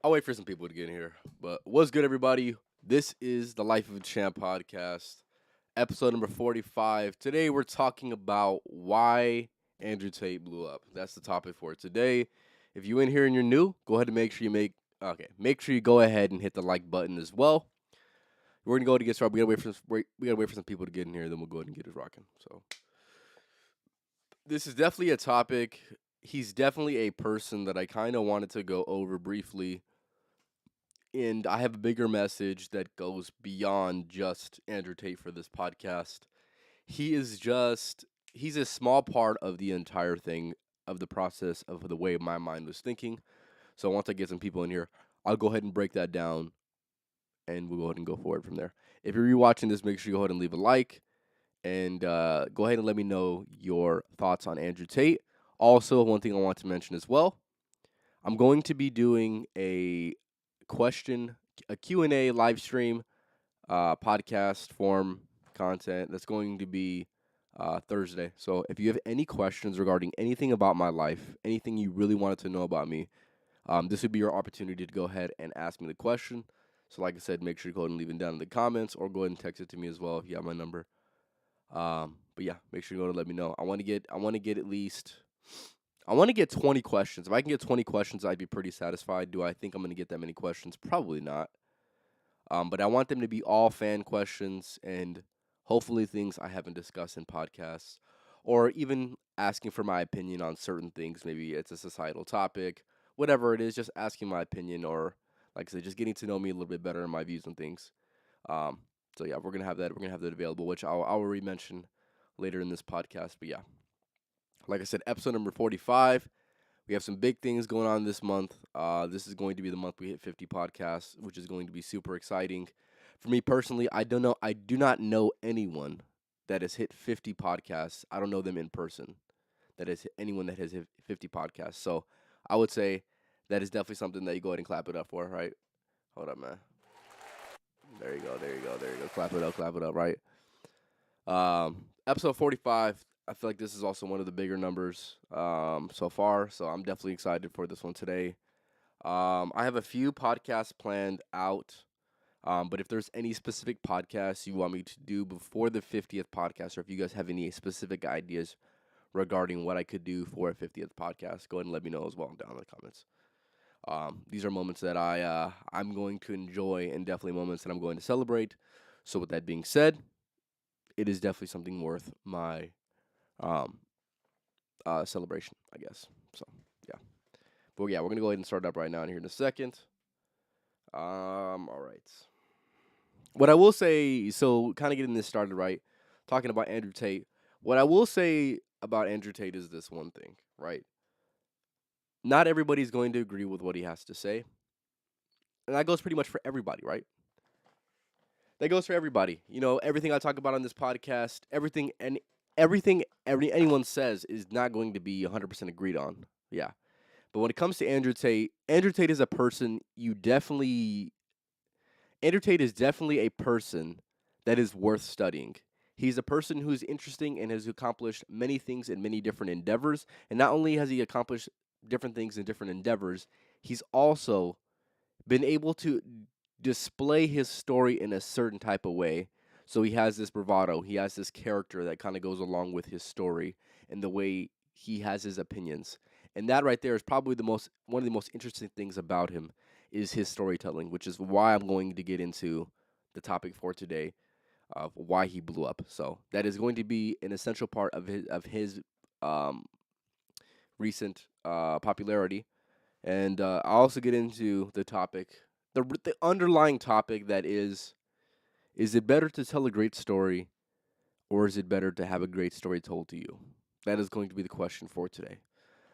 I'll wait for some people to get in here. But what's good, everybody? This is the Life of a Champ podcast, episode number 45. Today, we're talking about why Andrew Tate blew up. That's the topic for today. If you in here and you're new, go ahead and make sure you go ahead and hit the like button as well. We're gonna go to get started. We gotta wait for some people to get in here, then we'll go ahead and get it rocking. So this is definitely a topic. He's definitely a person that I kind of wanted to go over briefly, and I have a bigger message that goes beyond just Andrew Tate for this podcast. He is just he's a small part of the entire thing of the process of the way my mind was thinking. So once I get some people in here, I'll go ahead and break that down and we'll go ahead and go forward from there. If you're rewatching this, make sure you go ahead and leave a like and go ahead and let me know your thoughts on Andrew Tate. Also, one thing I want to mention as well, I'm going to be doing question, a Q&A live stream, podcast form content that's going to be Thursday. So if you have any questions regarding anything about my life, anything you really wanted to know about me, this would be your opportunity to go ahead and ask me the question. So like I said, make sure you go ahead and leave it down in the comments or go ahead and text it to me as well if you have my number. But yeah, make sure you go to let me know. I want to get 20 questions. If I can get 20 questions, I'd be pretty satisfied. Do I think I'm going to get that many questions? Probably not. But I want them to be all fan questions and hopefully things I haven't discussed in podcasts or even asking for my opinion on certain things. Maybe it's a societal topic, whatever it is, just asking my opinion or, like I said, just getting to know me a little bit better and my views on things. Um, so yeah, we're gonna have that. We're gonna have that available, which I'll re-mention later in this podcast. But yeah, like I said, episode number 45. We have some big things going on this month. This is going to be the month we hit 50 podcasts, which is going to be super exciting. For me personally, I do not know anyone that has hit 50 podcasts. I don't know them in person. That is anyone that has hit 50 podcasts. So I would say that is definitely something that you go ahead and clap it up for, right? Hold up, man. There you go. There you go. There you go. Clap it up. Clap it up. Right. Episode 45. I feel like this is also one of the bigger numbers so far, so I'm definitely excited for this one today. I have a few podcasts planned out, but if there's any specific podcasts you want me to do before the 50th podcast, or if you guys have any specific ideas regarding what I could do for a 50th podcast, go ahead and let me know as well down in the comments. These are moments that I'm going to enjoy and definitely moments that I'm going to celebrate. So with that being said, it is definitely something worth my um, celebration, I guess. So yeah, but yeah, we're gonna go ahead and start up right now and here in a second. All right. What I will say, so kind of getting this started right, talking about Andrew Tate. What I will say about Andrew Tate is this one thing, right? Not everybody's going to agree with what he has to say, and that goes pretty much for everybody, right? That goes for everybody. You know, everything I talk about on this podcast, everything anyone says is not going to be 100% agreed on. Yeah. But when it comes to Andrew Tate is a person Andrew Tate is definitely a person that is worth studying. He's a person who's interesting and has accomplished many things in many different endeavors. And not only has he accomplished different things in different endeavors, he's also been able to display his story in a certain type of way. So he has this bravado, he has this character that kind of goes along with his story and the way he has his opinions. And that right there is probably the most one of the most interesting things about him is his storytelling, which is why I'm going to get into the topic for today of why he blew up. So that is going to be an essential part of his um, recent popularity, and I'll also get into the topic, the underlying topic that is it better to tell a great story or is it better to have a great story told to you? That is going to be the question for today.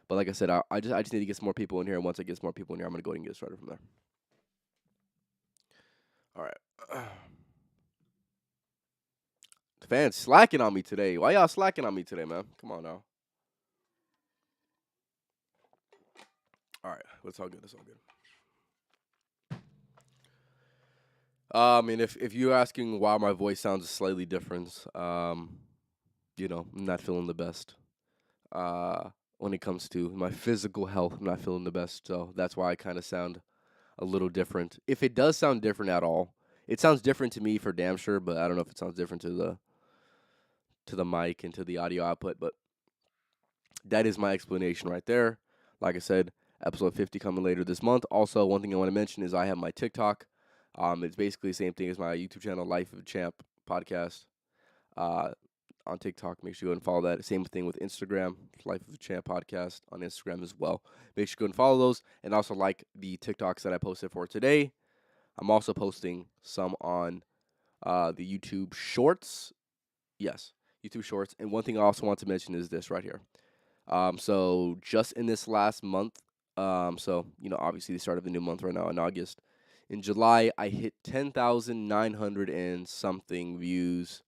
But like I said, I just need to get some more people in here. And once I get some more people in here, I'm going to go ahead and get started from there. All right. The fans slacking on me today. Why y'all slacking on me today, man? Come on now. All right. It's all good. It's all good. And if you're asking why my voice sounds slightly different, I'm not feeling the best. When it comes to my physical health, I'm not feeling the best, so that's why I kind of sound a little different. If it does sound different at all, it sounds different to me for damn sure, but I don't know if it sounds different to the mic and to the audio output, but that is my explanation right there. Like I said, episode 50 coming later this month. Also, one thing I want to mention is I have my TikTok. It's basically the same thing as my YouTube channel, Life of a Champ podcast. Uh, on TikTok, make sure you go and follow that. Same thing with Instagram, Life of a Champ podcast on Instagram as well. Make sure you go and follow those, and also like the TikToks that I posted for today. I'm also posting some on the YouTube Shorts. Yes, YouTube Shorts. And one thing I also want to mention is this right here. So just in this last month, so obviously the start of the new month right now in August. In July, I hit 10,900 and something views.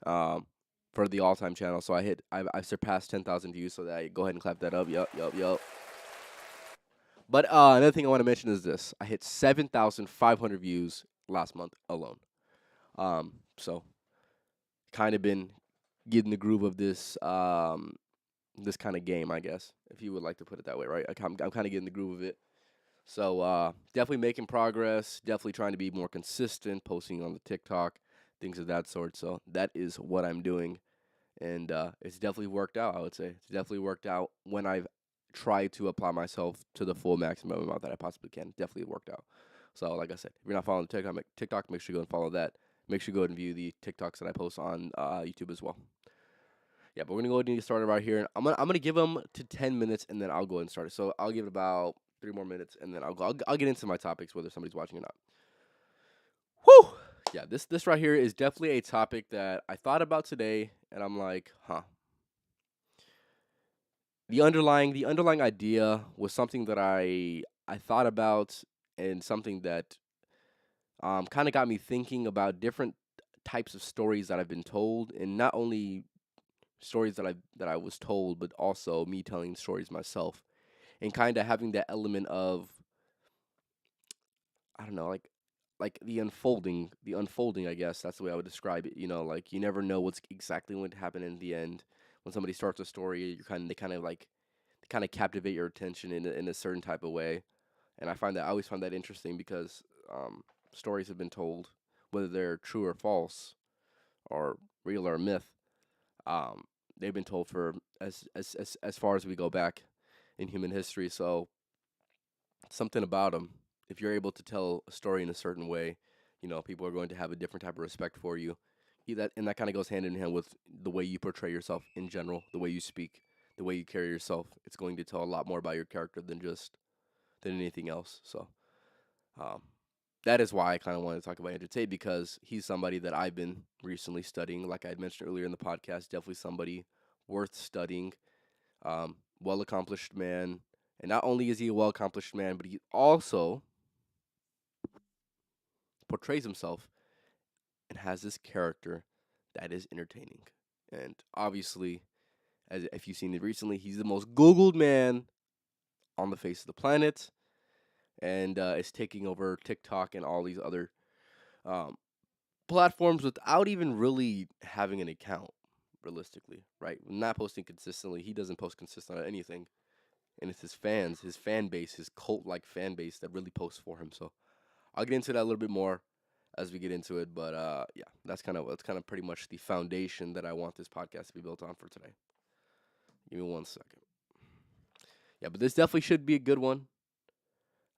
For the all-time channel, so I surpassed 10,000 views. So that go ahead and clap that up. Yup. But another thing I want to mention is this: I hit 7,500 views last month alone. So kind of been getting the groove of this kind of game, I guess, if you would like to put it that way, right? I'm kind of getting the groove of it. So definitely making progress. Definitely trying to be more consistent, posting on the TikTok, things of that sort. So that is what I'm doing. And it's definitely worked out, I would say. It's definitely worked out when I've tried to apply myself to the full maximum amount that I possibly can. Definitely worked out. So, like I said, if you're not following TikTok, make sure you go and follow that. Make sure you go ahead and view the TikToks that I post on YouTube as well. Yeah, but we're gonna go ahead and get started right here. And I'm gonna give them to 10 minutes, and then I'll go ahead and start it. So I'll give it about 3 more minutes, and then I'll get into my topics, whether somebody's watching or not. Whew. Yeah, this right here is definitely a topic that I thought about today, and I'm like, huh. The underlying idea was something that I thought about, and something that kind of got me thinking about different types of stories that I've been told, and not only stories that I was told, but also me telling stories myself, and kind of having that element of, I don't know, like the unfolding, I guess that's the way I would describe it. Like you never know what's exactly going to happen in the end. When somebody starts a story, they kind of captivate your attention in a certain type of way. And I always find that interesting because stories have been told, whether they're true or false, or real or myth. Um, they've been told for as far as we go back in human history. So something about them. If you're able to tell a story in a certain way, people are going to have a different type of respect for you. And that kind of goes hand in hand with the way you portray yourself in general, the way you speak, the way you carry yourself. It's going to tell a lot more about your character than anything else. So um, that is why I kind of wanted to talk about Andrew Tate, because he's somebody that I've been recently studying. Like I had mentioned earlier in the podcast, definitely somebody worth studying. Well accomplished man, and not only is he a well accomplished man, but he also portrays himself and has this character that is entertaining. And obviously, as if you've seen it recently, he's the most Googled man on the face of the planet, and is taking over TikTok and all these other um, platforms without even really having an account, realistically, right? Not posting consistently. He doesn't post consistent on anything. And it's his fans, his fan base, his cult-like fan base that really posts for him. So I'll get into that a little bit more as we get into it. But yeah, that's kind of pretty much the foundation that I want this podcast to be built on for today. Give me 1 second. Yeah, but this definitely should be a good one.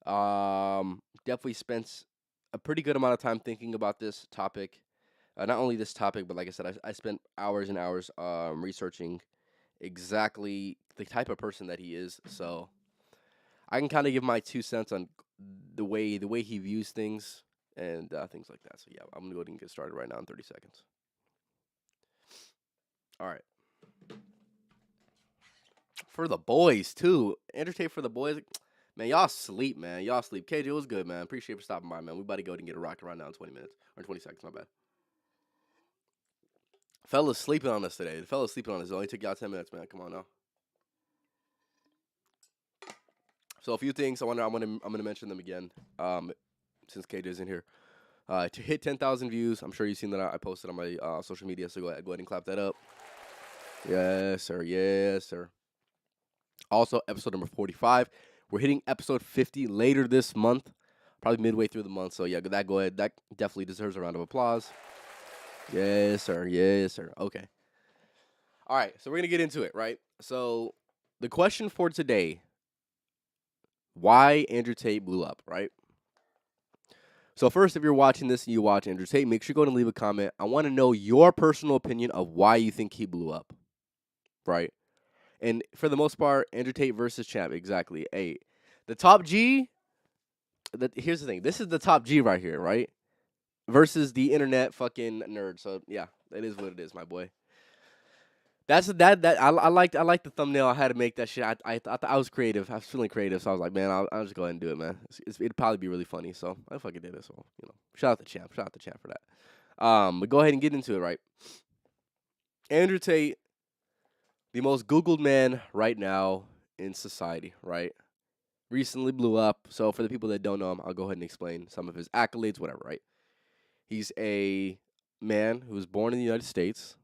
Definitely spent a pretty good amount of time thinking about this topic. Not only this topic, but like I said, I spent hours and hours researching exactly the type of person that he is. So I can kind of give my 2 cents on the way he views things and things like that. So yeah, I'm gonna go ahead and get started right now in 30 seconds. All right. For the boys too, entertain for the boys. Man, y'all sleep, man. Y'all sleep. KJ, was good, man. Appreciate you for stopping by, man. We about to go ahead and get a rocket right now in 20 minutes or 20 seconds. My bad. Fella's sleeping on us today. The fella's sleeping on us. It only took y'all 10 minutes, man. Come on now. So a few things I'm gonna mention them again. Since KJ's in here. To hit 10,000 views, I'm sure you've seen that I posted on my social media. So go ahead and clap that up. Yes, sir. Yes, sir. Also, episode number 45. We're hitting episode 50 later this month. probably midway through the month. So yeah, that go ahead. That definitely deserves a round of applause. Yes, sir. Yes, sir. Okay. All right. So we're gonna get into it, right? So the question for today: why Andrew Tate blew up, right? So first, if you're watching this and you watch Andrew Tate, make sure you go and leave a comment. I want to know your personal opinion of why you think he blew up, right? And for the most part, Andrew Tate versus Champ, exactly. Hey, the top G. Here's the thing. This is the top G right here, right? Versus the internet fucking nerd. So yeah, it is what it is, my boy. I liked the thumbnail. I had to make that shit. I thought I was creative. I was feeling creative, so I was like, man, I'll just go ahead and do it, man. It'd probably be really funny. So I fucking did it. So shout out to Champ. Shout out to Champ for that. But go ahead and get into it, right? Andrew Tate, the most Googled man right now in society, right? Recently blew up. So for the people that don't know him, I'll go ahead and explain some of his accolades, whatever, right? He's a man who was born in the United States,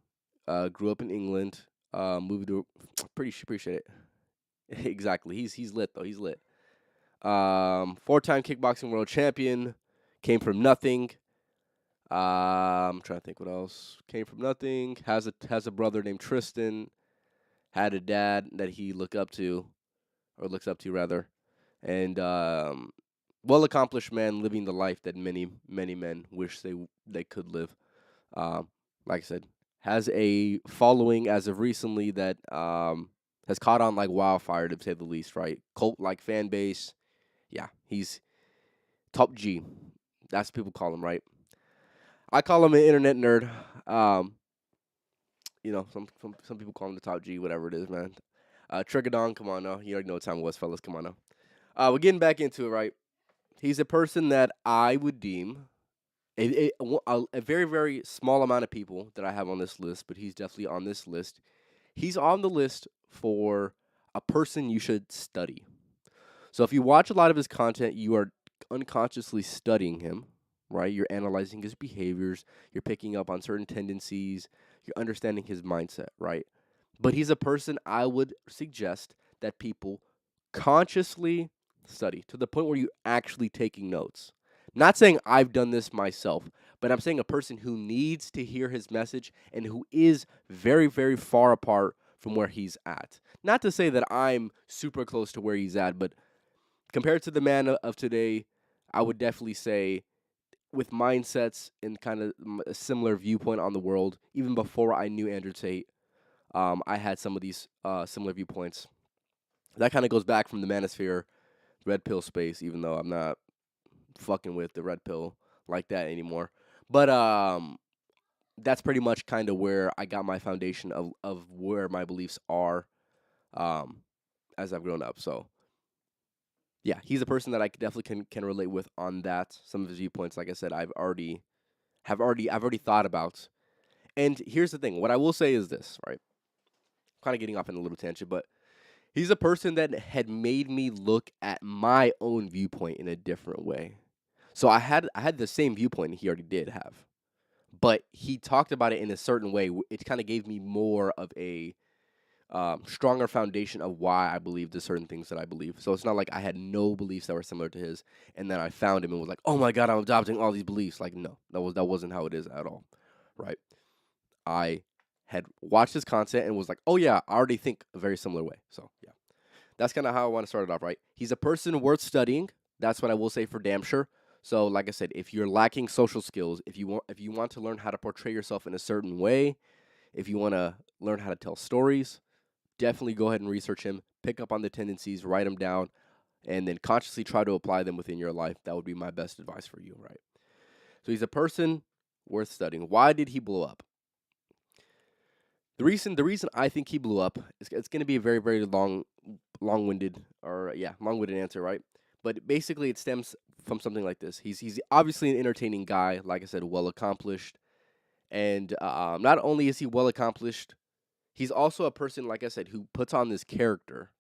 grew up in England, moved to appreciate it. Exactly. He's lit though. He's lit. Four-time kickboxing world champion, came from nothing. I'm trying to think what else. Came from nothing. Has a brother named Tristan. Had a dad that he looked up to, or looks up to rather, and well accomplished man living the life that many men wish they could live. Um, like I said, has a following as of recently that has caught on like wildfire to say the least. Right, cult like fan base. Yeah, he's top G. That's what people call him, right? I call him an internet nerd. Um, some people call him the top G, whatever it is, man. Trigadon, come on now. You already know what time it was, fellas. Come on now. We're getting back into it, right? He's a person that I would deem a very, very small amount of people that I have on this list, but he's definitely on this list. He's on the list for a person you should study. So if you watch a lot of his content, you are unconsciously studying him, right? You're analyzing his behaviors, you're picking up on certain tendencies, you're understanding his mindset, right? But he's a person I would suggest that people consciously study to the point where you're actually taking notes. Not saying I've done this myself, but I'm saying a person who needs to hear his message and who is very, very far apart from where he's at. Not to say that I'm super close to where he's at, but compared to the man of today, I would definitely say with mindsets and kind of a similar viewpoint on the world, even before I knew Andrew Tate, I had some of these similar viewpoints. That kind of goes back from the manosphere, red pill space, even though I'm not fucking with the red pill like that anymore. But that's pretty much kind of where I got my foundation of where my beliefs are um, as I've grown up. So yeah, he's a person that I definitely can relate with on that. Some of his viewpoints, like I said, I've already thought about. And here's the thing: what I will say is this, right? Kind of getting off in a little tangent, but he's a person that had made me look at my own viewpoint in a different way. So I had the same viewpoint he already did have, but he talked about it in a certain way. It kind of gave me more of a stronger foundation of why I believe the certain things that I believe. So it's not like I had no beliefs that were similar to his, and then I found him and was like, "Oh my god, I'm adopting all these beliefs." Like, no, that wasn't how it is at all, right? I had watched his content and was like, "Oh yeah, I already think a very similar way." So yeah, that's kind of how I want to start it off, right? He's a person worth studying. That's what I will say for damn sure. So, like I said, if you're lacking social skills, if you want to learn how to portray yourself in a certain way, if you want to learn how to tell stories, definitely go ahead and research him, pick up on the tendencies, write them down, and then consciously try to apply them within your life. That would be my best advice for you, right? So he's a person worth studying. Why did he blow up? The reason I think he blew up is it's going to be a very very long-winded long-winded answer, right? But basically it stems from something like this. He's obviously an entertaining guy, like I said, well accomplished, and not only is he well accomplished, he's also a person, like I said, who puts on this character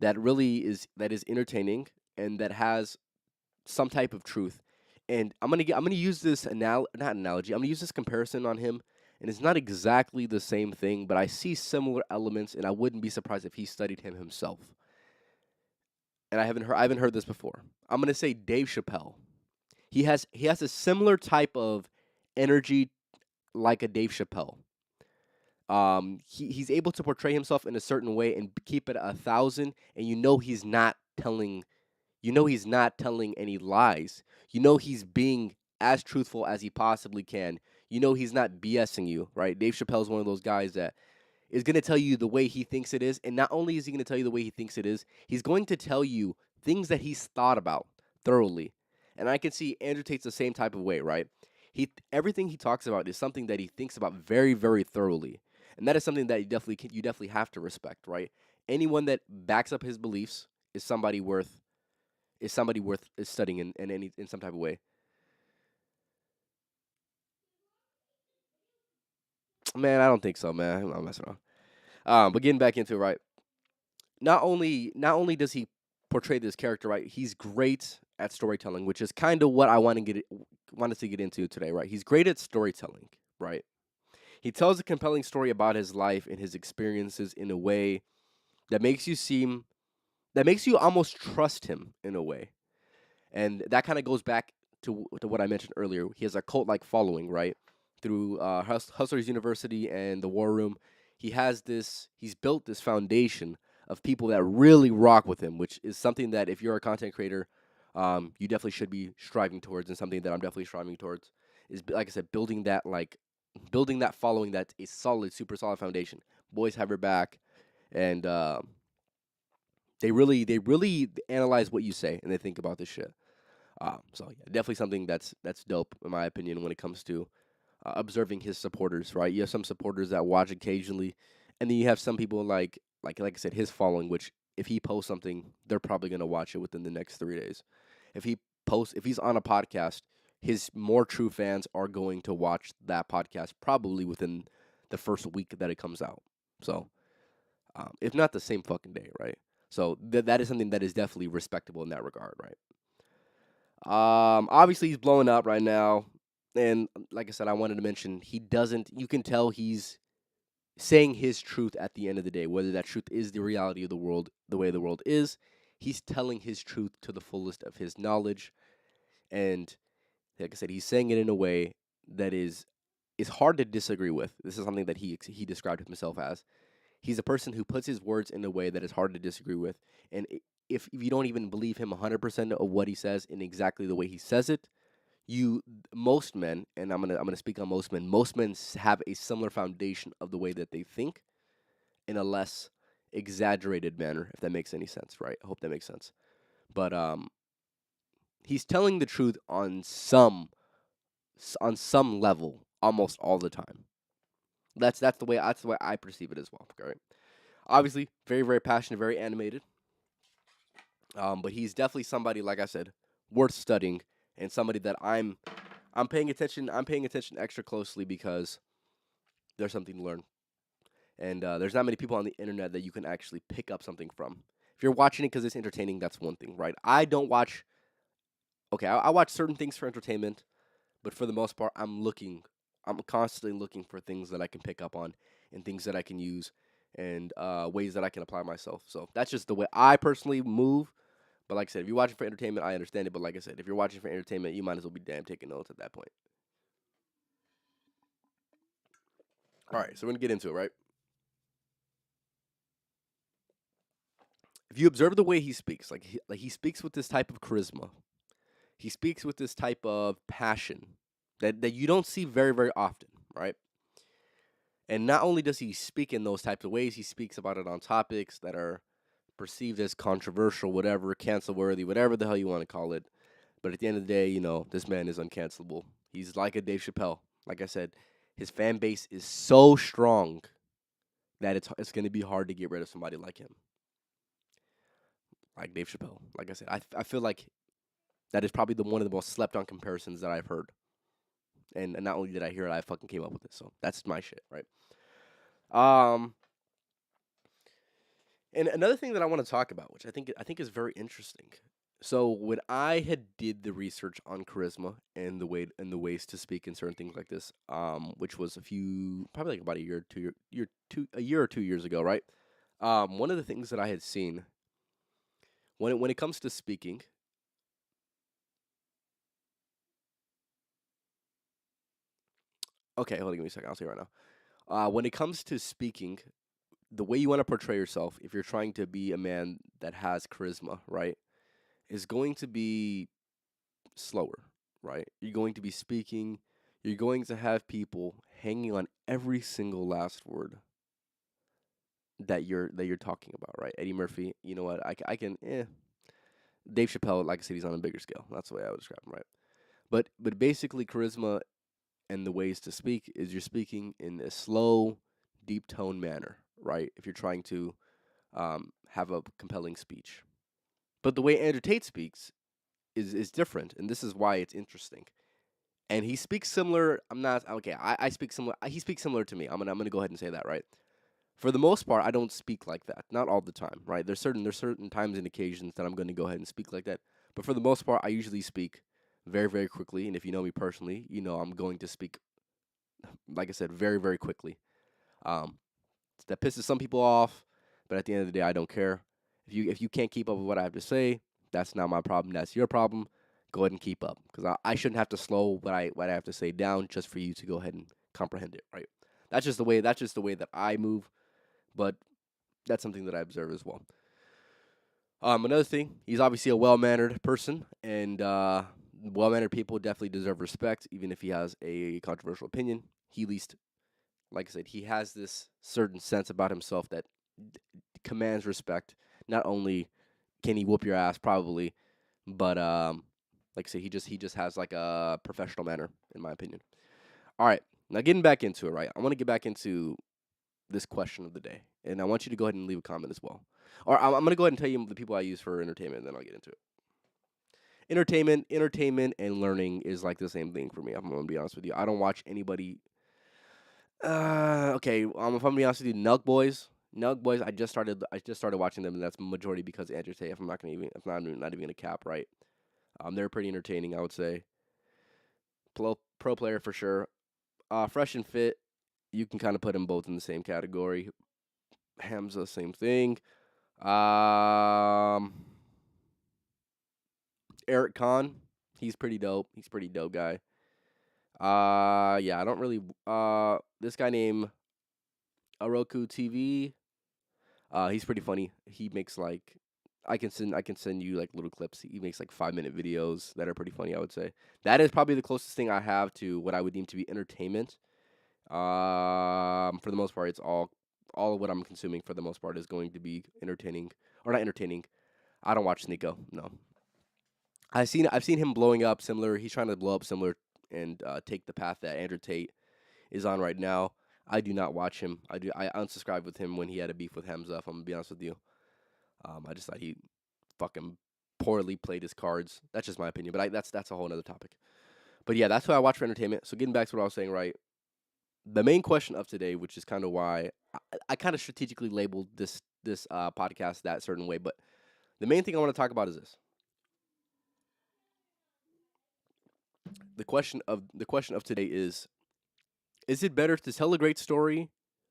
that is entertaining and that has some type of truth. And I'm gonna use this not analogy. I'm gonna use this comparison on him, and it's not exactly the same thing, but I see similar elements, and I wouldn't be surprised if he studied him himself. and I haven't heard this before. I'm gonna say Dave Chappelle. He has a similar type of energy like a Dave Chappelle. He's able to portray himself in a certain way and keep it 1,000, and he's not telling any lies. He's being as truthful as he possibly can. He's not BSing you, right? Dave Chappelle's one of those guys that is going to tell you the way he thinks it is. And not only is he going to tell you the way he thinks it is, he's going to tell you things that he's thought about thoroughly. And I can see Andrew Tate's the same type of way, right? Everything he talks about is something that he thinks about very, very thoroughly. And that is something that you definitely have to respect, right? Anyone that backs up his beliefs is somebody worth studying in some type of way. Man, I don't think so, man. I'm messing around. But getting back into it, right? Not only does he portray this character right, he's great at storytelling, which is kind of what I wanted to get into today, right? He's great at storytelling, right? He tells a compelling story about his life and his experiences in a way that makes you almost trust him in a way. And that kind of goes back to what I mentioned earlier. He has a cult like following, right? Through Hustlers University and the War Room, he's built this foundation of people that really rock with him, which is something that if you're a content creator, you definitely should be striving towards, and something that I'm definitely striving towards is, like I said, building that following that's a solid, super solid foundation. Boys have your back, and they really analyze what you say and they think about this shit. So yeah, definitely something that's dope in my opinion when it comes to observing his supporters. Right, you have some supporters that watch occasionally, and then you have some people like I said, his following, which if he posts something, they're probably gonna watch it within the next 3 days. If he's on a podcast, his more true fans are going to watch that podcast probably within the first week that it comes out. So, if not the same fucking day, right? So that is something that is definitely respectable in that regard, right? Obviously he's blowing up right now, and like I said, I wanted to mention he doesn't. You can tell he's saying his truth at the end of the day, whether that truth is the reality of the world, the way the world is. He's telling his truth to the fullest of his knowledge, and like I said, he's saying it in a way that is hard to disagree with. This is something that he described himself as. He's a person who puts his words in a way that is hard to disagree with. And if you don't even believe him 100% of what he says in exactly the way he says it, most men, and I'm gonna speak on most men have a similar foundation of the way that they think in a less exaggerated manner, if that makes any sense, right? I hope that makes sense. But he's telling the truth on some level almost all the time. That's the way I perceive it as well. Okay, right? Obviously, very very passionate, very animated. But he's definitely somebody, like I said, worth studying, and somebody that I'm paying attention. I'm paying attention extra closely because there's something to learn, and there's not many people on the internet that you can actually pick up something from. If you're watching it because it's entertaining, that's one thing, right? I don't watch. Okay, I watch certain things for entertainment, but for the most part, I'm constantly looking for things that I can pick up on and things that I can use and ways that I can apply myself. So that's just the way I personally move. But like I said, if you're watching for entertainment, I understand it. But like I said, if you're watching for entertainment, you might as well be damn taking notes at that point. All right, so we're gonna get into it, right? If you observe the way he speaks, like he speaks with this type of charisma, he speaks with this type of passion that you don't see very very often, right? And not only does he speak in those types of ways, he speaks about it on topics that are perceived as controversial, whatever, cancel worthy, whatever the hell you want to call it. But at the end of the day, this man is uncancelable. He's like a Dave Chappelle. Like I said, his fan base is so strong that it's going to be hard to get rid of somebody like him, like Dave Chappelle. Like I said, I feel like that is probably the one of the most slept on comparisons that I've heard. And not only did I hear it, I fucking came up with it. So that's my shit, right? Um, and another thing that I want to talk about, which I think is very interesting. So when I had did the research on charisma and the ways to speak and certain things like this, which was probably like about a year or 2 years ago, right? One of the things that I had seen when it comes to speaking, okay, hold on, give me a second. I'll say it right now. When it comes to speaking, the way you want to portray yourself, if you're trying to be a man that has charisma, right, is going to be slower, right? You're going to be speaking. You're going to have people hanging on every single last word that you're talking about, right? Eddie Murphy, you know what? I can, Dave Chappelle, like I said, he's on a bigger scale. That's the way I would describe him, right? But basically, charisma and the ways to speak is you're speaking in a slow, deep tone manner, right? If you're trying to have a compelling speech. But the way Andrew Tate speaks is different, and this is why it's interesting. And he speaks similar. I'm not okay. I speak similar. He speaks similar to me. I'm gonna go ahead and say that, right? For the most part, I don't speak like that. Not all the time, right? There's certain times and occasions that I'm going to go ahead and speak like that. But for the most part, I usually speak very very quickly. And if you know me personally, you know I'm going to speak, like I said, very very quickly. Um, that pisses some people off, but at the end of the day, I don't care. If you can't keep up with what I have to say, that's not my problem. That's your problem. Go ahead and keep up, because I shouldn't have to slow what I have to say down just for you to go ahead and comprehend it. Right? That's just the way that I move. But that's something that I observe as well. Another thing, he's obviously a well mannered person, and well mannered people definitely deserve respect, even if he has a controversial opinion. He at least, like I said, he has this certain sense about himself that commands respect. Not only can he whoop your ass, probably, but like I said, he just has like a professional manner, in my opinion. All right, now getting back into it, right? I want to get back into this question of the day, and I want you to go ahead and leave a comment as well. Or I'm going to go ahead and tell you the people I use for entertainment, and then I'll get into it. Entertainment, and learning is like the same thing for me. I'm going to be honest with you. I don't watch anybody. Okay. If I'm gonna be honest with you, Nug Boys. I just started watching them, and that's majority because of Andrew Tate. If I'm not gonna even, if not even gonna cap, right? They're pretty entertaining, I would say. Pro player for sure. Fresh and fit. You can kind of put them both in the same category. Hamza, same thing. Um, Eric Kahn, he's pretty dope. He's a pretty dope guy. Yeah, I don't really. This guy named Oroku TV. He's pretty funny. He makes like, I can send you like little clips. He makes like 5 minute videos that are pretty funny. I would say that is probably the closest thing I have to what I would deem to be entertainment. For the most part, it's all of what I'm consuming for the most part is going to be entertaining or not entertaining. I don't watch Nico. No, I've seen him blowing up similar. He's trying to blow up similar and take the path that Andrew Tate is on right now. I do not watch him. I unsubscribed with him when he had a beef with Hamza. If I'm gonna be honest with you, I just thought he fucking poorly played his cards. That's just my opinion, but that's a whole other topic. But yeah, that's what I watch for entertainment. So getting back to what I was saying, right? The main question of today, which is kind of why I kind of strategically labeled this podcast that certain way, but the main thing I want to talk about is this: the question of today is it better to tell a great story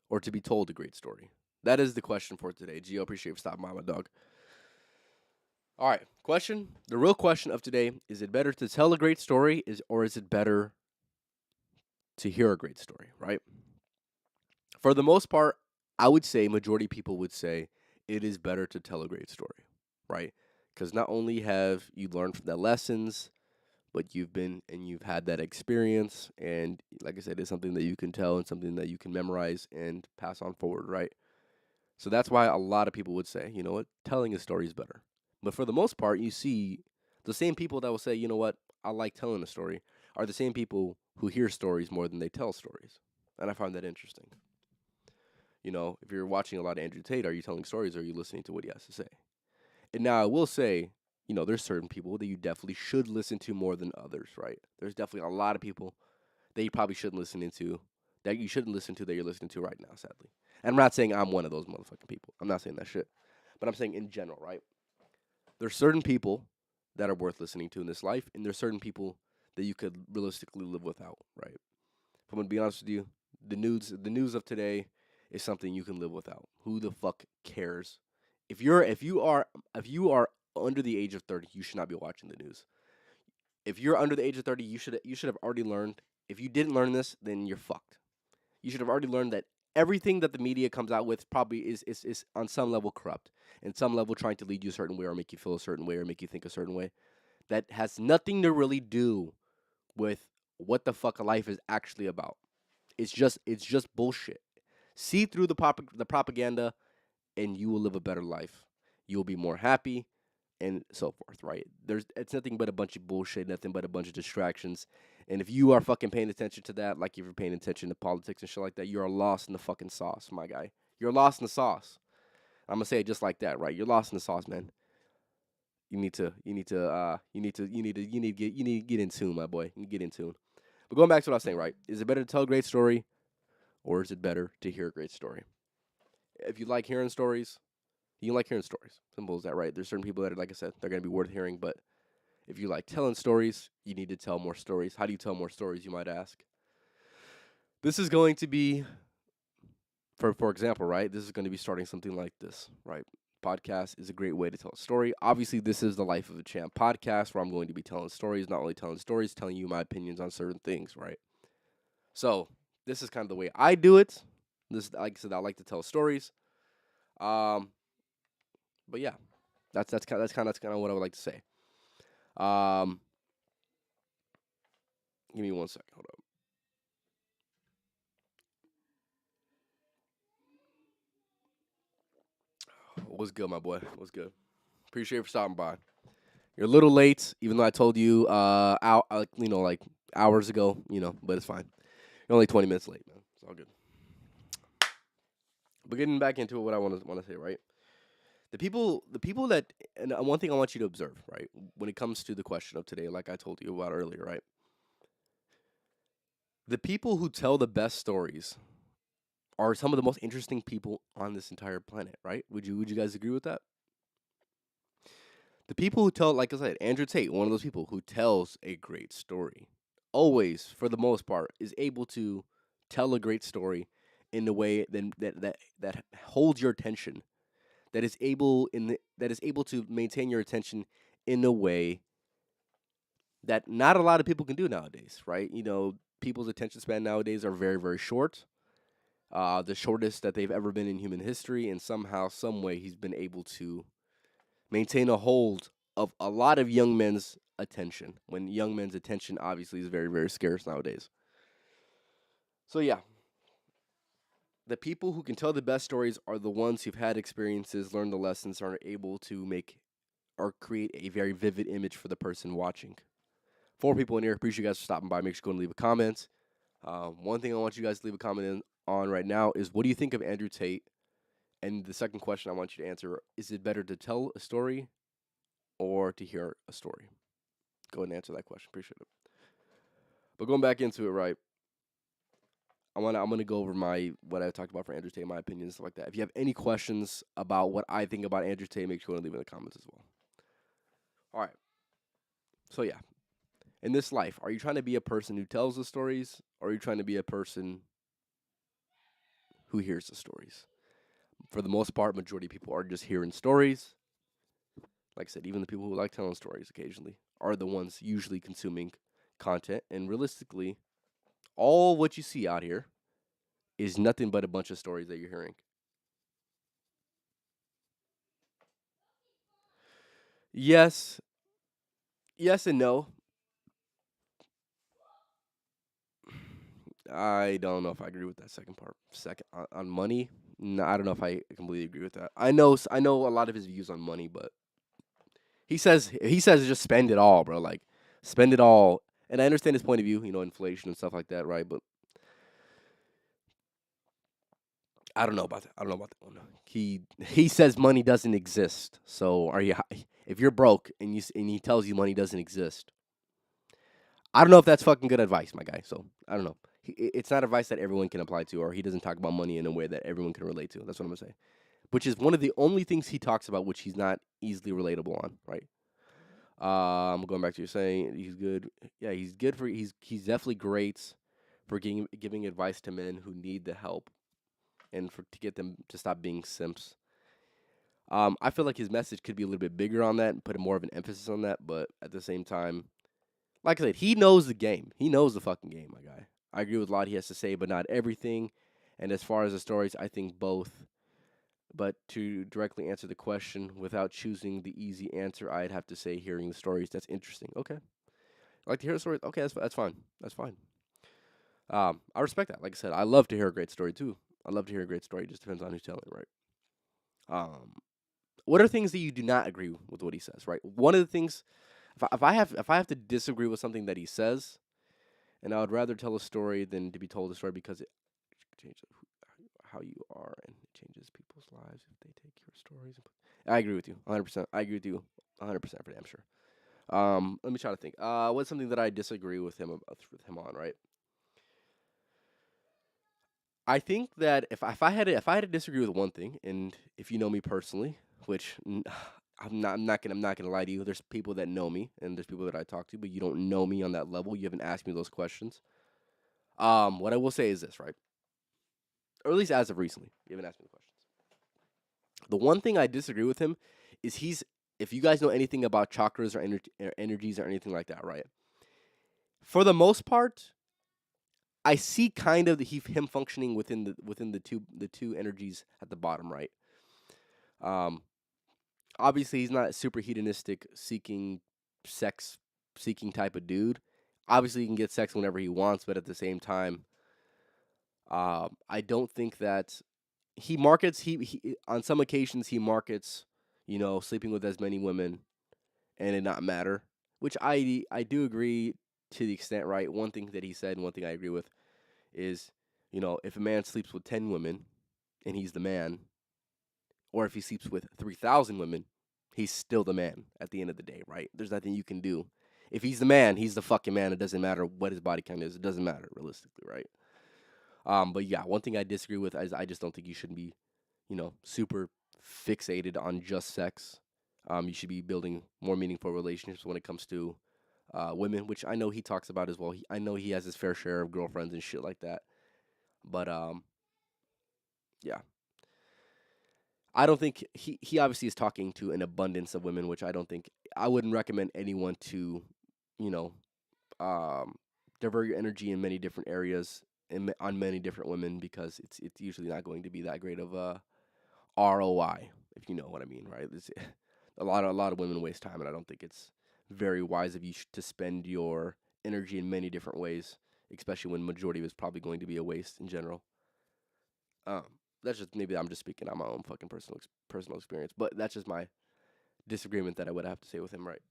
or to be told a great story? That is the question for today. Gio, appreciate you for stopping by, my dog. All right, question. The real question of today is: it better to tell a great story, or is it better to hear a great story? Right. For the most part, I would say majority people would say it is better to tell a great story, right? Because not only have you learned from the lessons, but you've had that experience, and like I said, it's something that you can tell and something that you can memorize and pass on forward, right? So that's why a lot of people would say, you know what, telling a story is better. But for the most part, you see the same people that will say, you know what, I like telling a story, are the same people who hear stories more than they tell stories. And I find that interesting. If you're watching a lot of Andrew Tate, are you telling stories or are you listening to what he has to say? And now I will say, there's certain people that you definitely should listen to more than others, right? There's definitely a lot of people that you probably shouldn't listen into, that you shouldn't listen to that you're listening to right now, sadly. And I'm not saying I'm one of those motherfucking people. I'm not saying that shit. But I'm saying in general, right? There's certain people that are worth listening to in this life, and there's certain people that you could realistically live without, right? If I'm gonna be honest with you, the news of today is something you can live without. Who the fuck cares? If you are under the age of 30, you should not be watching the news. If you're under the age of 30, you should have already learned. If you didn't learn this, then you're fucked. You should have already learned that everything that the media comes out with probably is on some level corrupt, and some level trying to lead you a certain way or make you feel a certain way or make you think a certain way. That has nothing to really do with what the fuck life is actually about. It's just bullshit. See through the propaganda, and you will live a better life. You'll be more happy, and so forth. Right? It's nothing but a bunch of bullshit, nothing but a bunch of distractions. And if you are fucking paying attention to that, like if you're paying attention to politics and shit like that, you are lost in the fucking sauce, my guy. You're lost in the sauce. I'm gonna say it just like that, right? You're lost in the sauce, man. You need to get in tune, my boy. You need to get in tune. But going back to what I was saying, right? Is it better to tell a great story, or is it better to hear a great story? If you like hearing stories, you like hearing stories. Simple as that, right? There's certain people that are, like I said, they're gonna be worth hearing. But if you like telling stories, you need to tell more stories. How do you tell more stories? You might ask. This is going to be, for example, right? This is going to be starting something like this, right? Podcast is a great way to tell a story. Obviously, this is the Life of a Champ podcast where I'm going to be telling stories, not only telling stories, telling you my opinions on certain things, right? So this is kind of the way I do it. This, like I said, I like to tell stories. Um, but yeah, that's kind of what I would like to say. Um, give me 1 second. Hold up. What's good, my boy? What's good? Appreciate you for stopping by. You're a little late, even though I told you like hours ago, but it's fine. You're only 20 minutes late, man. It's all good. But getting back into what I want to say, right? The people that, and one thing I want you to observe, right, when it comes to the question of today, like I told you about earlier, right? The people who tell the best stories are some of the most interesting people on this entire planet, right? Would you guys agree with that? The people who tell, like I said, Andrew Tate, one of those people who tells a great story, always, for the most part, is able to tell a great story in a way that holds your attention, that is able to maintain your attention in a way that not a lot of people can do nowadays, right? People's attention span nowadays are very, very short. The shortest that they've ever been in human history, and somehow, some way, he's been able to maintain a hold of a lot of young men's attention. When young men's attention obviously is very, very scarce nowadays. So yeah, the people who can tell the best stories are the ones who've had experiences, learned the lessons, are able to make or create a very vivid image for the person watching. Four people in here. Appreciate you guys for stopping by. Make sure you go and leave a comment. One thing I want you guys to leave a comment on right now is, what do you think of Andrew Tate? And the second question I want you to answer, is it better to tell a story or to hear a story? Go ahead and answer that question. Appreciate it. But going back into it, right? I'm gonna go over what I talked about for Andrew Tate, my opinion, and stuff like that. If you have any questions about what I think about Andrew Tate, make sure to leave it in the comments as well. All right. So yeah, in this life, are you trying to be a person who tells the stories, or are you trying to be a person who hears the stories? For the most part, majority of people are just hearing stories. Like I said, even the people who like telling stories occasionally are the ones usually consuming content. And realistically, all what you see out here is nothing but a bunch of stories that you're hearing. Yes, yes and no. I don't know if I agree with that second part. Second on money, no, I don't know if I completely agree with that. I know a lot of his views on money, but he says just spend it all, bro. Like spend it all. And I understand his point of view, inflation and stuff like that, right? But I don't know about that. I don't know about that one. He says money doesn't exist. So are you? If you're broke and he tells you money doesn't exist, I don't know if that's fucking good advice, my guy. So I don't know. It's not advice that everyone can apply to, or he doesn't talk about money in a way that everyone can relate to. That's what I'm gonna say. Which is one of the only things he talks about, which he's not easily relatable on, right? Going back to you saying he's good. Yeah, he's good for he's definitely great for giving advice to men who need the help and for to get them to stop being simps. I feel like his message could be a little bit bigger on that and put more of an emphasis on that. But at the same time, like I said, he knows the game. He knows the fucking game, my guy. I agree with a lot he has to say, but not everything. And as far as the stories, I think both. But to directly answer the question without choosing the easy answer, I'd have to say hearing the stories. That's interesting. Okay. I like to hear the stories. Okay, that's fine. That's fine. I respect that. Like I said, I love to hear a great story too. I love to hear a great story. It just depends on who's telling, right? Um, what are things that you do not agree with what he says, right? One of the things, if I have to disagree with something that he says, and I would rather tell a story than to be told a story because it changes how you are and it changes people's lives if they take your stories. I agree with you, 100%. I agree with you, 100% for damn sure. Let me try to think. What's something that I disagree with him on, right? I think that if I had to disagree with one thing, and if you know me personally, which I'm not gonna lie to you. There's people that know me, and there's people that I talk to, but you don't know me on that level. You haven't asked me those questions. What I will say is this, right? Or at least as of recently, you haven't asked me the questions. The one thing I disagree with him is if you guys know anything about chakras or, or energies or anything like that, right? For the most part, I see kind of him functioning within the two energies at the bottom, right? Um, Obviously he's not a super hedonistic sex seeking type of dude. Obviously he can get sex whenever he wants, but at the same time, I don't think that he on some occasions he markets, sleeping with as many women and it not matter, which I do agree to the extent, right? One thing that he said and one thing I agree with is, if a man sleeps with 10 women and he's the man, or if he sleeps with 3,000 women, he's still the man at the end of the day, right? There's nothing you can do. If he's the man, he's the fucking man. It doesn't matter what his body count is. It doesn't matter realistically, right? But yeah, one thing I disagree with is I just don't think you should be, super fixated on just sex. You should be building more meaningful relationships when it comes to women, which I know he talks about as well. I know he has his fair share of girlfriends and shit like that. But yeah, I don't think he obviously is talking to an abundance of women, which I don't think I wouldn't recommend anyone to, you know, um, divert your energy in many different areas and on many different women because it's usually not going to be that great of a ROI, if you know what I mean, right? It's, a lot of women waste time, and I don't think it's very wise of you to spend your energy in many different ways, especially when majority of it's probably going to be a waste in general. Um, that's just maybe I'm just speaking on my own fucking personal experience, but that's just my disagreement that I would have to say with him, right?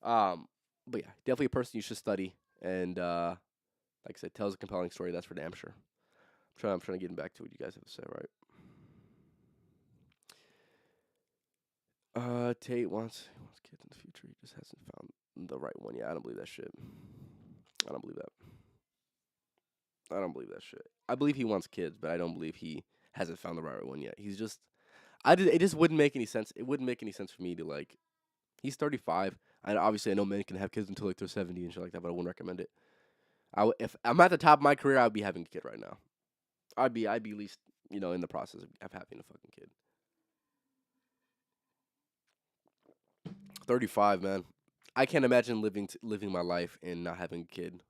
Um, but yeah, definitely a person you should study, and like I said, tells a compelling story. That's for damn sure. I'm trying to get back to what you guys have to say, right? Tate wants kids in the future. He just hasn't found the right one. Yeah, I don't believe that shit. I don't believe that. I don't believe that shit. I believe he wants kids, but I don't believe he hasn't found the right one yet. He's just it just wouldn't make any sense. It wouldn't make any sense for me to like. He's 35. And obviously I know men can have kids until like they're 70 and shit like that, but I wouldn't recommend it. If I'm at the top of my career, I'd be having a kid right now. I'd be at least in the process of having a fucking kid. 35, man. I can't imagine living my life and not having a kid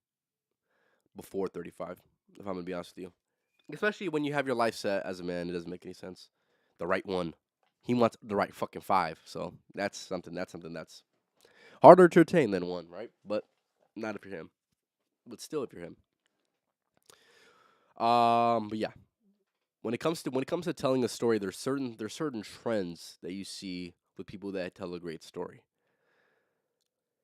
before 35. If I'm gonna be honest with you, especially when you have your life set as a man, it doesn't make any sense. The right one. He wants the right fucking five. So that's something. That's something that's harder to attain than one, right? But not if you're him. But still, if you're him. But yeah, when it comes to telling a story, there's certain trends that you see with people that tell a great story.